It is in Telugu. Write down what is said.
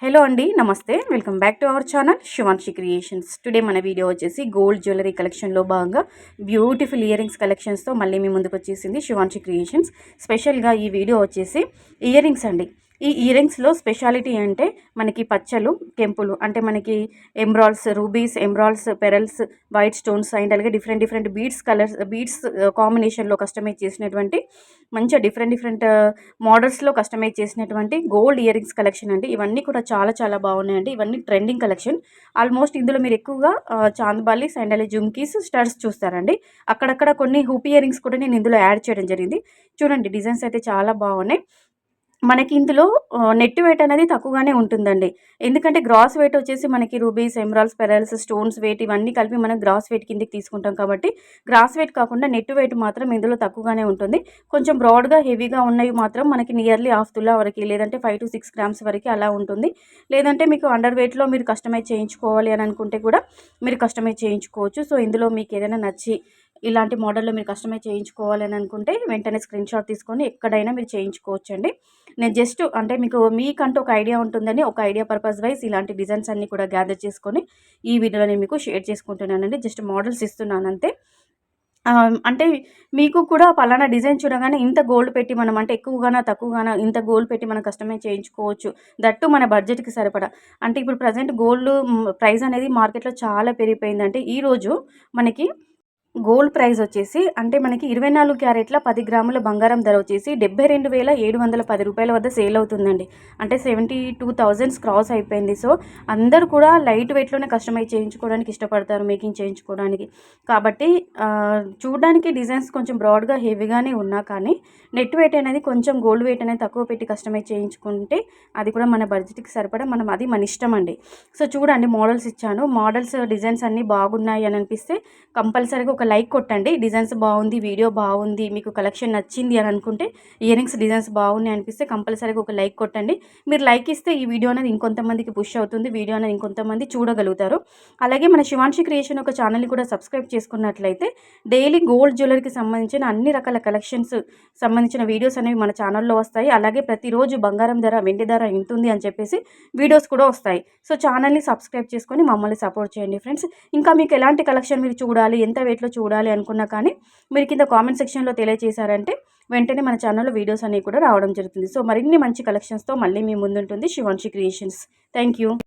హలో అండి, నమస్తే. Welcome back to our channel Shivanshi creations. Today మన వీడియో వచ్చేసి గోల్డ్ జ్యువెలరీ కలెక్షన్లో భాగంగా బ్యూటిఫుల్ ఇయర్ రింగ్స్ కలెక్షన్స్తో మళ్ళీ మీ ముందుకు వచ్చేసింది శివాన్షి క్రియేషన్స్. స్పెషల్గా ఈ వీడియో వచ్చేసి ఇయర్ రింగ్స్ అండి. ఈ ఇయర్ రింగ్స్లో స్పెషాలిటీ అంటే మనకి పచ్చలు, కెంపులు, అంటే మనకి emeralds, rubies, emeralds, pearls, white stones and అలాగే డిఫరెంట్ బీడ్స్ కాంబినేషన్లో కస్టమైజ్ చేసినటువంటి మంచిగా డిఫరెంట్ మోడల్స్లో కస్టమైజ్ చేసినటువంటి గోల్డ్ ఇయర్ రింగ్స్ కలెక్షన్ అండి. ఇవన్నీ కూడా చాలా బాగున్నాయండి. ఇవన్నీ ట్రెండింగ్ కలెక్షన్. ఆల్మోస్ట్ ఇందులో మీరు ఎక్కువగా చాందబాలి, శాండలి, జుమ్కీస్, స్టడ్స్ చూస్తారండి. అక్కడక్కడ కొన్ని హూప్ ఇయర్ రింగ్స్ కూడా నేను ఇందులో యాడ్ చేయడం జరిగింది. చూడండి, డిజైన్స్ అయితే చాలా బాగున్నాయి. మనకి ఇందులో నెట్ వెయిట్ అనేది తక్కువగానే ఉంటుందండి. ఎందుకంటే గ్రాస్ వెయిట్ వచ్చేసి మనకి rubies, emeralds, pearls, stones weight ఇవన్నీ కలిపి మనం గ్రాస్ వెయిట్ కిందకి తీసుకుంటాం కాబట్టి గ్రాస్ వెయిట్ కాకుండా నెట్ వెయిట్ మాత్రం ఇందులో తక్కువగానే ఉంటుంది. కొంచెం బ్రాడ్గా హెవీగా ఉన్నవి మాత్రం మనకి నియర్లీ హాఫ్ తులా వరకు, లేదంటే 5 to 6 grams వరకు అలా ఉంటుంది. లేదంటే మీకు అండర్ వెయిట్లో మీరు కస్టమైజ్ చేయించుకోవాలి అని అనుకుంటే కూడా మీరు కస్టమైజ్ చేయించుకోవచ్చు. సో ఇందులో మీకు ఏదైనా నచ్చి ఇలాంటి మోడల్లో మీరు కస్టమైజ్ చేయించుకోవాలి అని అనుకుంటే వెంటనే స్క్రీన్ షాట్ తీసుకొని ఎక్కడైనా మీరు చేయించుకోవచ్చండి. నేను జస్ట్ అంటే మీకంటూ ఒక ఐడియా ఉంటుందని, ఒక ఐడియా పర్పస్ వైజ్ ఇలాంటి డిజైన్స్ అన్నీ కూడా గ్యాదర్ చేసుకొని ఈ వీడియోలో నేను మీకు షేర్ చేసుకుంటున్నానండి. జస్ట్ మోడల్స్ ఇస్తున్నాను అంతే. అంటే మీకు కూడా పలానా డిజైన్ చూడగానే ఇంత గోల్డ్ పెట్టి మనం, అంటే ఎక్కువగానా తక్కువగానా ఇంత గోల్డ్ పెట్టి మనం కస్టమైజ్ చేయించుకోవచ్చు, దట్టు మన బడ్జెట్కి సరిపడా. అంటే ఇప్పుడు ప్రజెంట్ గోల్డ్ ప్రైస్ అనేది మార్కెట్లో చాలా పెరిగిపోయిందంటే ఈరోజు మనకి గోల్డ్ ప్రైస్ వచ్చేసి అంటే మనకి 24 క్యారెట్ల 10 గ్రాముల బంగారం ధర వచ్చేసి 72,710 రూపాయల వద్ద సేల్ అవుతుందండి. అంటే 72,000 క్రాస్ అయిపోయింది. సో అందరూ కూడా లైట్ వెయిట్లోనే కస్టమైజ్ చేయించుకోవడానికి ఇష్టపడతారు, మేకింగ్ చేయించుకోవడానికి. కాబట్టి చూడడానికి డిజైన్స్ కొంచెం బ్రాడ్గా హెవీగానే ఉన్నా కానీ నెట్ వెయిట్ అనేది కొంచెం గోల్డ్ వెయిట్ అనేది తక్కువ పెట్టి కస్టమైజ్ చేయించుకుంటే అది కూడా మన బడ్జెట్కి సరిపడా అది మన ఇష్టం అండి. సో చూడండి, మోడల్స్ ఇచ్చాను. మోడల్స్ డిజైన్స్ అన్నీ బాగున్నాయి అని అనిపిస్తే కంపల్సరీగా ఒక లైక్ కొట్టండి. డిజైన్స్ బాగుంది, వీడియో బాగుంది, మీకు కలెక్షన్ నచ్చింది అని అనుకుంటే, ఇయర్ రింగ్స్ డిజైన్స్ బాగున్నాయి అనిపిస్తే కంపల్సరీగా ఒక లైక్ కొట్టండి. మీరు లైక్ ఇస్తే ఈ వీడియో అనేది ఇంకొంతమందికి పుష్ అవుతుంది, వీడియో అనేది ఇంకొంతమంది చూడగలుగుతారు. అలాగే మన శివాన్షి క్రియేషన్ ఒక ఛానల్ని కూడా సబ్స్క్రైబ్ చేసుకున్నట్లయితే డైలీ గోల్డ్ జ్యువెలరీకి సంబంధించిన అన్ని రకాల కలెక్షన్స్ సంబంధించిన వీడియోస్ అనేవి మన ఛానల్లో వస్తాయి. అలాగే ప్రతిరోజు బంగారం ధర, వెండి ధర ఇంతుంది అని చెప్పేసి వీడియోస్ కూడా వస్తాయి. సో ఛానల్ని సబ్స్క్రైబ్ చేసుకొని మమ్మల్ని సపోర్ట్ చేయండి ఫ్రెండ్స్. ఇంకా మీకు ఎలాంటి కలెక్షన్ మీరు చూడాలి, ఎంత వెయిట్లో చూడాలి అనుకున్నా కానీ మీరు కింద కామెంట్ సెక్షన్లో తెలియజేశారంటే వెంటనే మన ఛానల్లో వీడియోస్ అనేవి కూడా రావడం జరుగుతుంది. సో మరిన్ని మంచి కలెక్షన్స్తో మళ్ళీ మీ ముందుంటుంది శివాన్షి క్రియేషన్స్. Thank you.